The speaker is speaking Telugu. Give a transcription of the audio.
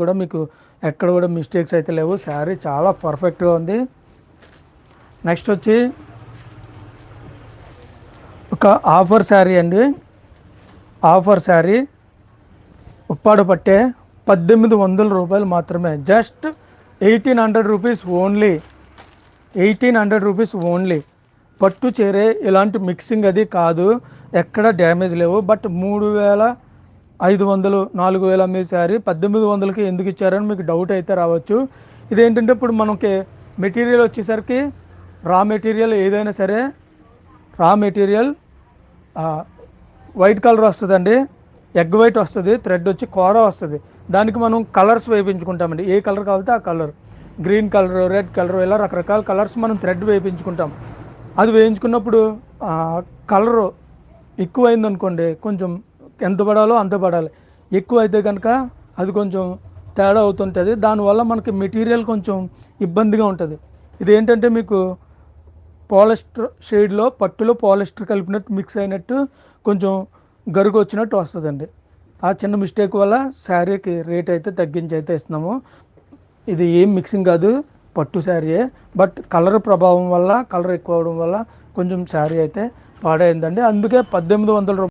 కూడా మీకు ఎక్కడ కూడా మిస్టేక్స్ అయితే లేవు. శారీ చాలా పర్ఫెక్ట్గా ఉంది. నెక్స్ట్ వచ్చి ఒక ఆఫర్ శారీ అండి. ఆఫర్ శారీ ఉప్పాడ పట్టే 1800 రూపాయలు మాత్రమే. Just 1800 rupees only. 1800 rupees only. పట్టు చీరే ఇలాంటి మిక్సింగ్ అది కాదు, ఎక్కడ డ్యామేజ్ లేవు. బట్ 3500 4000 అమ్మే శారీ 1800కి ఎందుకు ఇచ్చారని మీకు డౌట్ అయితే రావచ్చు. ఇదేంటంటే ఇప్పుడు మనకి మెటీరియల్ వచ్చేసరికి రా మెటీరియల్ ఏదైనా సరే రా మెటీరియల్ వైట్ కలర్ వస్తుందండి, ఎగ్ వైట్ వస్తుంది, థ్రెడ్ వచ్చి కోర వస్తుంది. దానికి మనం కలర్స్ వేయించుకుంటామండి. ఏ కలర్ కావాలితే ఆ colour, green colour, red colour, ఇలా రకరకాల కలర్స్ మనం థ్రెడ్ వేయించుకుంటాం. అది వేయించుకున్నప్పుడు కలరు ఎక్కువైంది అనుకోండి, కొంచెం ఎంత పడాలో అంత పడాలి. ఎక్కువ అయితే కనుక అది కొంచెం తేడా అవుతుంటుంది. దానివల్ల మనకి మెటీరియల్ కొంచెం ఇబ్బందిగా ఉంటుంది. ఇదేంటంటే మీకు పాలిస్టర్ షేడ్లో పట్టులో పాలిస్టర్ కలిపినట్టు మిక్స్ అయినట్టు కొంచెం గరుగు వచ్చినట్టు వస్తుందండి. ఆ చిన్న మిస్టేక్ వల్ల శారీకి రేట్ అయితే తగ్గించి అయితే ఇస్తున్నాము. ఇది ఏం మిక్సింగ్ కాదు, పట్టు శారీయే. బట్ కలర్ ప్రభావం వల్ల, కలర్ ఎక్కువ అవడం వల్ల కొంచెం శారీ అయితే పాడైందండి. అందుకే 1800 రూపాయలు